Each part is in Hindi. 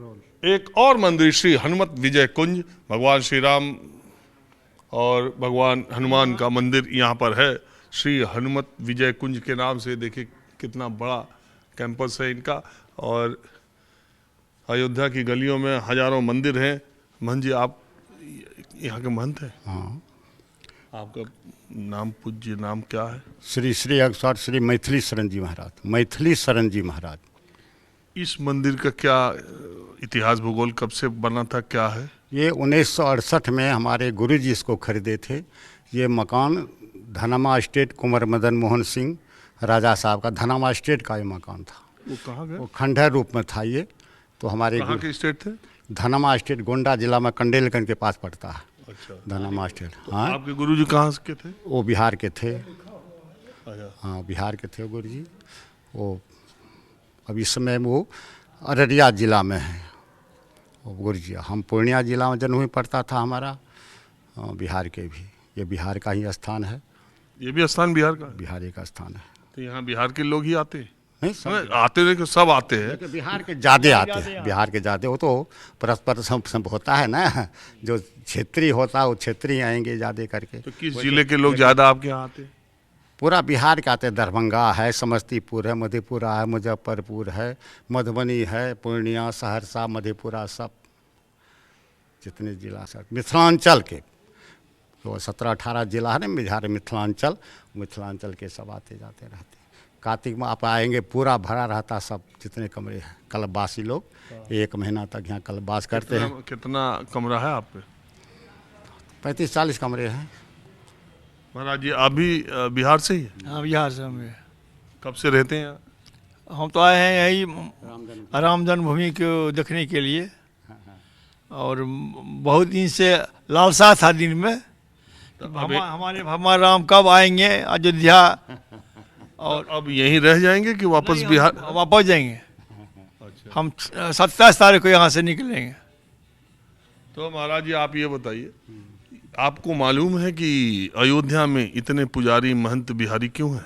एक और मंदिर श्री हनुमत विजय कुंज, भगवान श्री राम और भगवान हनुमान का मंदिर यहाँ पर है। श्री हनुमत विजय कुंज के नाम से देखिए कितना बड़ा कैंपस है इनका। और अयोध्या की गलियों में हजारों मंदिर हैं। महंत जी, आप यहाँ के महंत हैं? हाँ। आपका नाम, पूज्य नाम क्या है? श्री श्री अक्षर श्री मैथिली शरण जी महाराज, मैथिली शरण जी महाराज। इस मंदिर का क्या इतिहास, भूगोल, कब से बना था, क्या है? ये 1968 में हमारे गुरुजी इसको खरीदे थे। ये मकान धनमा स्टेट कुंवर मदन मोहन सिंह राजा साहब का, धनमा स्टेट का ये मकान था। वो कहाँ गए? वो खंडहर रूप में था ये। तो हमारे कहाँ के स्टेट थे? धनमा स्टेट गोंडा जिला में कंडेलगंज के पास पड़ता है। अच्छा, धनमा स्टेट। तो हाँ, आपके गुरुजी कहाँ के थे? वो बिहार के थे। अच्छा। हाँ, बिहार के थे गुरुजी। वो अब इस समय वो अररिया जिला में है गुरुजी। हम पूर्णिया जिला में जन्म पड़ता था हमारा। बिहार के भी, ये बिहार का ही स्थान है। ये भी स्थान बिहार का है? बिहारी का स्थान है। तो यहाँ बिहार के लोग ही आते हैं? नहीं, सब आते नहीं कि सब आते हैं? लेकिन बिहार के ज़्यादा आते हैं। बिहार के ज़्यादा, वो तो परस्पर सब होता है ना। जो क्षेत्रीय होता है वो क्षेत्रीय आएंगे ज़्यादा करके। तो किस जिले के लोग ज़्यादा आपके यहाँ आते हैं? पूरा बिहार के आते हैं। दरभंगा है, समस्तीपुर है, मधेपुरा है, मुजफ्फरपुर है, मधुबनी है, पूर्णिया, सहरसा, मधेपुरा, सब जितने जिला सब मिथिलांचल के, तो 17-18 जिला है ना बिहार, मिथिलांचल के सब आते जाते रहते हैं। कार्तिक में आप आएंगे, पूरा भरा रहता सब, जितने कमरे हैं। कल्पवासी लोग 1 महीना तक यहाँ कल्पवास करते हैं। कितना कमरा है आप पे? 35-40 कमरे हैं। महाराज जी, आप भी बिहार से ही हैं? हाँ, बिहार से हम। कब से रहते हैं यहाँ? हम तो आए हैं यही राम जन्मभूमि को देखने के लिए। और बहुत दिन से लालसा था दिन में, हमारे राम कब आएंगे अयोध्या। और अब यहीं रह जाएंगे कि वापस बिहार? वापस जाएंगे। अच्छा। हम 27 तारीख को यहाँ से निकलेंगे। तो महाराज जी, आप ये बताइए, आपको मालूम है कि अयोध्या में इतने पुजारी महंत बिहारी क्यों हैं?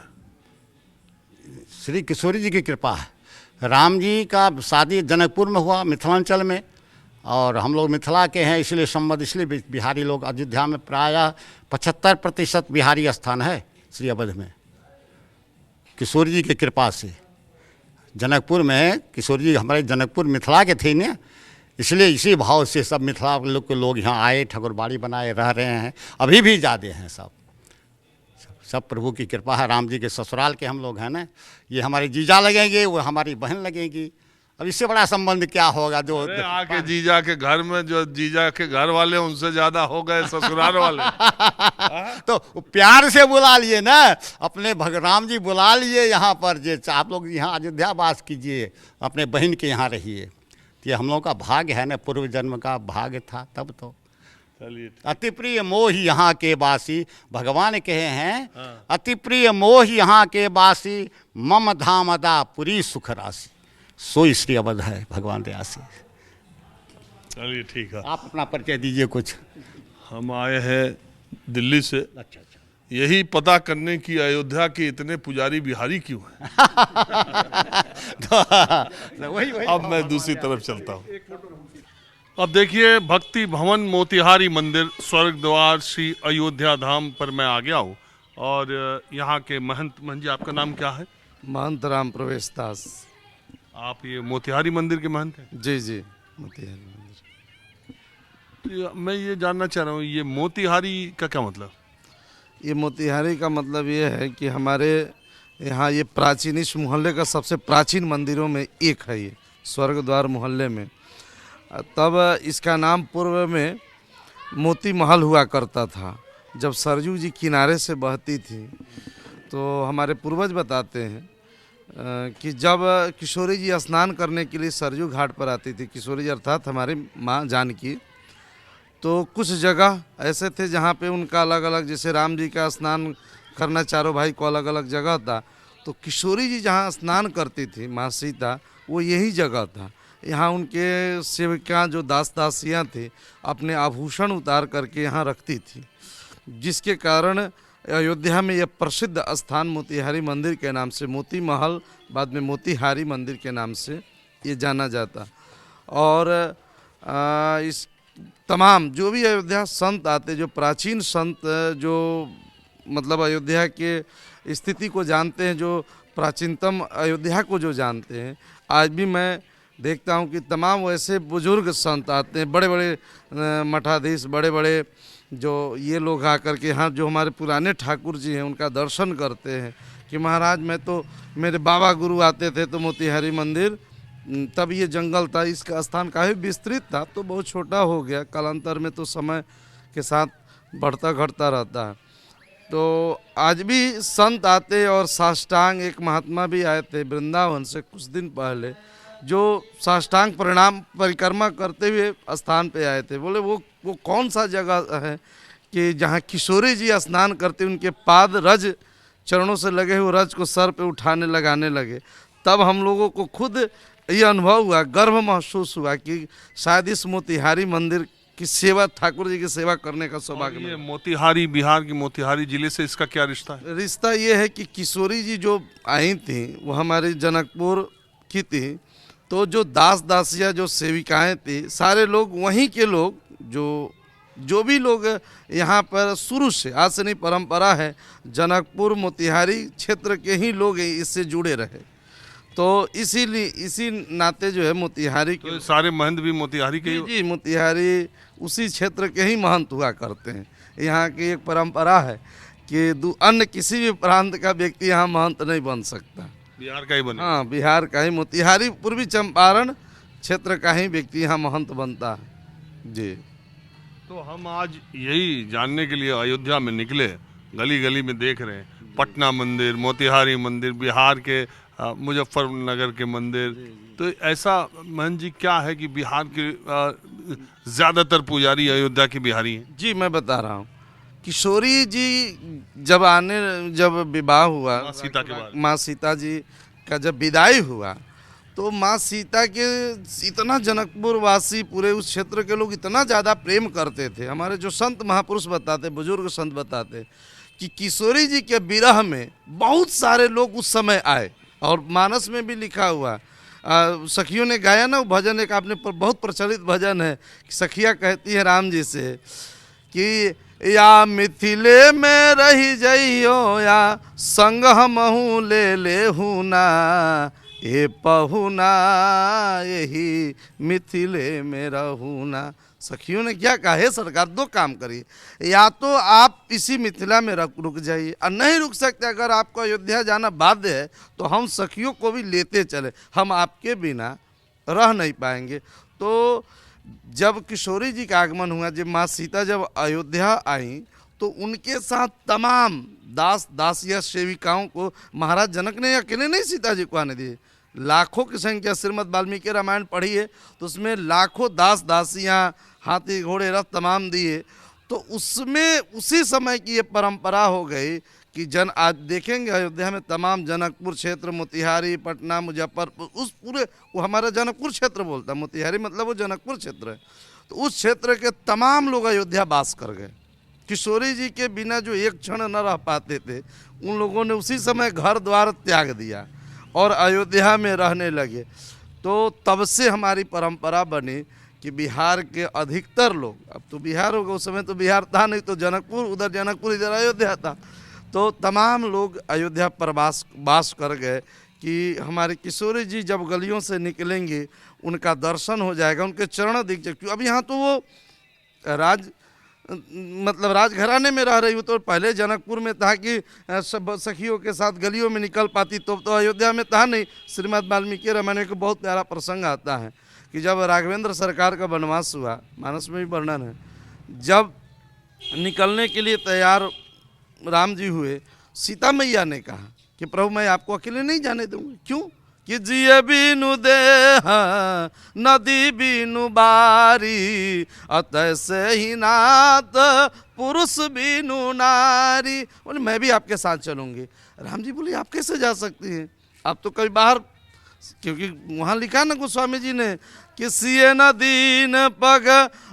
श्री किशोरी जी की कृपा है। राम जी का शादी जनकपुर में हुआ, मिथिलांचल में, और हम लोग मिथिला के हैं, इसलिए संबंध, इसलिए बिहारी लोग अयोध्या में प्रायः 75% बिहारी स्थान है श्री अवध में, किशोर जी की कृपा से। जनकपुर में किशोर जी हमारे जनकपुर मिथिला के थे ना, इसलिए इसी भाव से सब मिथिला के लोग यहाँ आए, ठकुरबाड़ी बनाए, रह रहे हैं। अभी भी ज़्यादा हैं सब प्रभु की कृपा है। राम जी के ससुराल के हम लोग हैं ना। ये हमारे जीजा लगेंगे, वो हमारी बहन लगेंगी। अब इससे बड़ा संबंध क्या होगा? जो आके जीजा के घर में, जो जीजा के घर वाले उनसे ज्यादा हो गए ससुराल वाले। तो प्यार से बुला लिए ना, अपने राम जी बुला लिए यहाँ पर, जे आप लोग यहाँ अयोध्या वास कीजिए, अपने बहन के यहाँ रहिए। ये हम लोग का भाग्य है ना, पूर्व जन्म का भाग्य था तब तो। चलिए, अति प्रिय मोह यहाँ के बासी, भगवान कहे हैं। अति प्रिय मोह यहाँ के बासी, मम धामदा पुरी सुख राशि। सोई श्री अवध है भगवान दया से। चलिए ठीक है। आप अपना परिचय दीजिए कुछ। हम आए हैं दिल्ली से, अच्छा। यही पता करने की अयोध्या के इतने पुजारी बिहारी क्यों हैं। वही अब मैं दूसरी तरफ चलता हूँ। अब देखिए, भक्ति भवन मोतिहारी मंदिर, स्वर्ग द्वार श्री अयोध्या धाम पर मैं आ गया हूँ। और यहाँ के महंत जी, आपका नाम क्या है? महंत राम प्रवेश दास। आप ये मोतिहारी मंदिर के महंत हैं? जी जी, मोतिहारी मंदिर। तो मैं ये जानना चाह रहा हूँ, ये मोतिहारी का क्या मतलब? ये मोतिहारी का मतलब ये है कि हमारे यहाँ ये प्राचीन, इस मोहल्ले का सबसे प्राचीन मंदिरों में एक है ये, स्वर्ग द्वार मोहल्ले में। तब इसका नाम पूर्व में मोती महल हुआ करता था। जब सरजू जी किनारे से बहती थी तो हमारे पूर्वज बताते हैं कि जब किशोरी जी स्नान करने के लिए सरजू घाट पर आती थी, किशोरी जी अर्थात हमारी माँ जानकी, तो कुछ जगह ऐसे थे जहाँ पे उनका अलग अलग, जैसे राम जी का स्नान करना चारों भाई को अलग अलग जगह था, तो किशोरी जी जहाँ स्नान करती थी माँ सीता, वो यही जगह था। यहाँ उनके सेविका जो दास दासियाँ थी अपने आभूषण उतार करके यहाँ रखती थी, जिसके कारण अयोध्या में यह प्रसिद्ध स्थान मोतिहारी मंदिर के नाम से, मोती महल बाद में मोतिहारी मंदिर के नाम से ये जाना जाता। और इस तमाम जो भी अयोध्या संत आते, जो प्राचीन संत जो मतलब अयोध्या के स्थिति को जानते हैं, जो प्राचीनतम अयोध्या को जो जानते हैं, आज भी मैं देखता हूं कि तमाम वैसे बुजुर्ग संत आते हैं, बड़े बड़े मठाधीश, बड़े बड़े जो ये लोग आकर के यहाँ जो हमारे पुराने ठाकुर जी हैं उनका दर्शन करते हैं कि महाराज मैं तो, मेरे बाबा गुरु आते थे तो मोतिहारी मंदिर तब ये जंगल था, इसका स्थान काफ़ी विस्तृत था, तो बहुत छोटा हो गया, कालांतर में तो समय के साथ बढ़ता घटता रहता है। तो आज भी संत आते और साष्टांग, एक महात्मा भी आए थे वृंदावन से कुछ दिन पहले, जो साष्टांग प्रणाम परिक्रमा करते हुए स्थान पे आए थे। बोले वो कौन सा जगह है कि जहाँ किशोरी जी स्नान करते, उनके पाद रज चरणों से लगे हुए रज को सर पे उठाने लगाने लगे। तब हम लोगों को खुद ये अनुभव हुआ, गर्व महसूस हुआ कि शायद इस मोतिहारी मंदिर की सेवा, ठाकुर जी की सेवा करने का सौभाग्य मिला। मोतिहारी, बिहार की मोतिहारी जिले से इसका क्या रिश्ता है? रिश्ता ये है कि किशोरी जी जो आई थी वो हमारी जनकपुर की थी, तो जो दास दासियाँ, जो सेविकाएं थी, सारे लोग वहीं के लोग, जो भी लोग यहाँ पर शुरू से, आज से नहीं परंपरा है, जनकपुर मोतिहारी क्षेत्र के ही लोग इससे जुड़े रहे। तो इसीलिए इसी नाते जो है मोतिहारी के, तो सारे महंत भी मोतिहारी के जी, मोतिहारी उसी क्षेत्र के ही महंत हुआ करते हैं। यहाँ की एक परंपरा है कि अन्य किसी भी प्रांत का व्यक्ति यहाँ महंत नहीं बन सकता, बिहार का ही बने। हाँ, बिहार का ही, मोतिहारी पूर्वी चंपारण क्षेत्र का ही व्यक्ति यहाँ महंत बनता है जी। तो हम आज यही जानने के लिए अयोध्या में निकले, गली गली में देख रहे हैं पटना मंदिर, मोतिहारी मंदिर, बिहार के मुजफ्फरनगर के मंदिर। तो ऐसा महंत जी क्या है कि बिहार के ज़्यादातर पुजारी अयोध्या के बिहारी हैं? जी मैं बता रहा हूँ, किशोरी जी जब विवाह हुआ, सीता के बाद माँ सीता जी का जब विदाई हुआ, तो माँ सीता के इतना जनकपुर वासी, पूरे उस क्षेत्र के लोग इतना ज़्यादा प्रेम करते थे। हमारे जो संत महापुरुष बताते, बुजुर्ग संत बताते कि किशोरी जी के विरह में बहुत सारे लोग उस समय आए, और मानस में भी लिखा हुआ, सखियों ने गाया ना वो भजन, एक आपने बहुत प्रचलित भजन है कि सखिया कहती है राम जी से कि या मिथिले में रही जइयो, या संग हमहू ले हूँ ना, ये पहुना यही मिथिले में रहूँ ना। सखियों ने क्या कहा है सरकार, दो काम करिए, या तो आप इसी मिथिला में रुक जाइए, और नहीं रुक सकते, अगर आपको अयोध्या जाना बाध्य है तो हम सखियों को भी लेते चले, हम आपके बिना रह नहीं पाएंगे। तो जब किशोरी जी का आगमन हुआ, जब माँ सीता जब अयोध्या आई, तो उनके साथ तमाम दास दासिया सेविकाओं को महाराज जनक ने अकेले नहीं सीता जी को आने दिए, लाखों की संख्या, श्रीमद् वाल्मीकि रामायण पढ़ी है तो उसमें लाखों दास दासियाँ, हाथी घोड़े रथ तमाम दिए। तो उसमें उसी समय की ये परंपरा हो गई कि आज देखेंगे अयोध्या में तमाम जनकपुर क्षेत्र, मोतिहारी, पटना, मुजफ्फरपुर, उस पूरे, वो हमारा जनकपुर क्षेत्र बोलता है, मोतिहारी मतलब वो जनकपुर क्षेत्र है। तो उस क्षेत्र के तमाम लोग अयोध्या वास कर गए। किशोरी जी के बिना जो एक क्षण न रह पाते थे, उन लोगों ने उसी समय घर द्वार त्याग दिया और अयोध्या में रहने लगे। तो तब से हमारी परंपरा बनी कि बिहार के अधिकतर लोग, अब तो बिहार होगा, उस समय तो बिहार था नहीं, तो जनकपुर, उधर जनकपुर, इधर अयोध्या था, तो तमाम लोग अयोध्या पर वास कर गए कि हमारे किशोरी जी जब गलियों से निकलेंगे उनका दर्शन हो जाएगा, उनके चरण दिख जाए। अब यहाँ तो वो राजघराने में रह रही हो, तो पहले जनकपुर में था कि सब सखियों के साथ गलियों में निकल पाती, तो अयोध्या में था नहीं। श्रीमद् वाल्मीकि रामायण का बहुत प्यारा प्रसंग आता है कि जब राघवेंद्र सरकार का वनवास हुआ, मानस में भी वर्णन है, जब निकलने के लिए तैयार राम जी हुए, सीता मैया ने कहा कि प्रभु मैं आपको अकेले नहीं जाने दूंगी। क्यों? कि जिए बीनु देह नदी बीनु बारी, अतः से ही नात पुरुष बीनु नारी। बोले मैं भी आपके साथ चलूंगी। राम जी बोले आप कैसे जा सकती हैं, आप तो कभी बाहर, क्योंकि वहाँ लिखा ना गोस्वामी जी ने कि सिए न दीन पग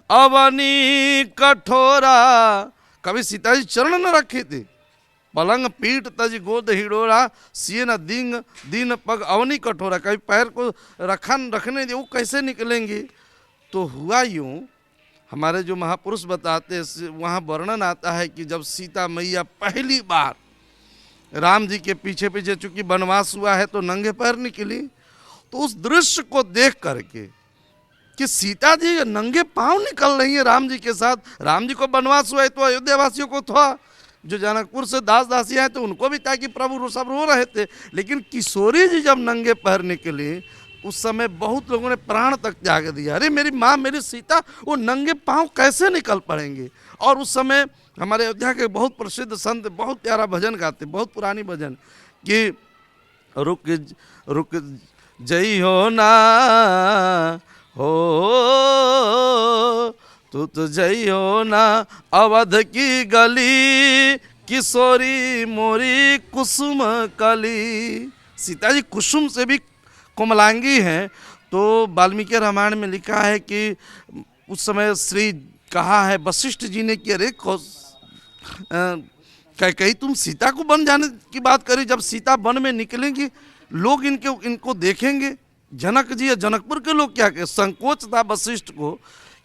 अवनी कठोरा, कभी सीता जी चरण न रखे थे, पलंग पीठ तज गोद हिडोरा, सिए न दीन दीन पग अवनी कठोरा। कभी पैर को रखने दे, वो कैसे निकलेंगी। तो हुआ यूँ, हमारे जो महापुरुष बताते हैं वहाँ वर्णन आता है कि जब सीता मैया पहली बार राम जी के पीछे पीछे, चूंकि वनवास हुआ है तो नंगे पैर निकली, तो उस दृश्य को देख करके कि सीता जी नंगे पांव निकल रही है राम जी के साथ। राम जी को वनवास हुआ है तो अयोध्या वासियों को था, जो जनकपुर से दास दासियां तो उनको भी था कि प्रभु सब रो रहे थे। लेकिन किशोरी जी जब नंगे पैर निकली, उस समय बहुत लोगों ने प्राण तक त्याग दिया। अरे मेरी माँ, मेरी सीता, वो नंगे पांव कैसे निकल पड़ेंगे। और उस समय हमारे अयोध्या के बहुत प्रसिद्ध संत बहुत प्यारा भजन गाते, बहुत पुरानी भजन, कि रुक रुक जई हो ना हो, तू तो जई हो ना अवध की गली, किशोरी मोरी कुसुम कली। सीता जी कुसुम से भी कोमलांगी हैं। तो वाल्मीकि रामायण में लिखा है कि उस समय श्री कहा है वशिष्ठ जी ने कि अरे कहीं तुम सीता को वन जाने की बात करी, जब सीता वन में निकलेंगी लोग इनको देखेंगे। जनक जी या जनकपुर के लोग क्या कहे, संकोच था वशिष्ठ को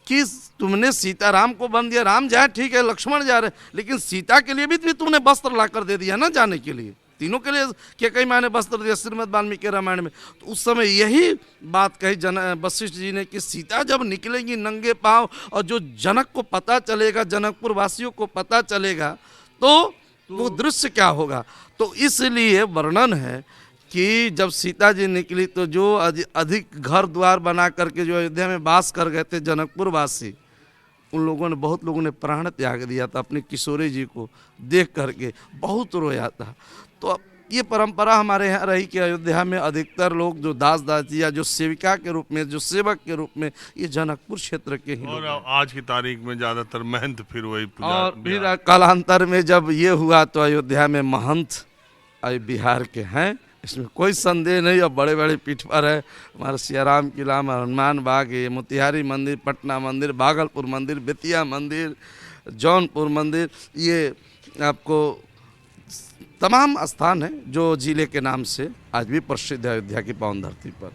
कि तुमने सीताराम को वन दिया, राम जाए ठीक है, लक्ष्मण जा रहे, लेकिन सीता के लिए भी तुमने वस्त्र ला कर दे दिया ना जाने के लिए, तीनों के लिए क्या कई मैंने वस्त्र दिया श्रीमद् वाल्मीकि रामायण में। तो उस समय यही बात कही वशिष्ठ जी ने कि सीता जब निकलेंगी नंगे पांव, और जो जनक को पता चलेगा, जनकपुर वासियों को पता चलेगा, तो वो दृश्य क्या होगा। तो इसलिए वर्णन है कि जब सीता जी निकली तो जो अधिक घर द्वार बना करके जो अयोध्या में वास कर गए थे जनकपुर वासी, उन लोगों ने, बहुत लोगों ने प्राण त्याग दिया था अपनी किशोरी जी को देख करके, बहुत रोया था। तो ये परंपरा हमारे यहाँ रही कि अयोध्या में अधिकतर लोग जो दास दासी या जो सेविका के रूप में, जो सेवक के रूप में, ये जनकपुर क्षेत्र के ही और आज की तारीख में ज़्यादातर महंत फिर वही पूजा। और फिर कालांतर में जब ये हुआ तो अयोध्या में महंत बिहार के हैं, इसमें कोई संदेह नहीं। अब बड़े बड़े पीठ पर है हमारा सियाराम किला, हनुमान बाग, ये मोतिहारी मंदिर, पटना मंदिर, भागलपुर मंदिर, बेतिया मंदिर, जौनपुर मंदिर, ये आपको तमाम स्थान है जो जिले के नाम से आज भी प्रसिद्ध है अयोध्या की पावन धरती पर।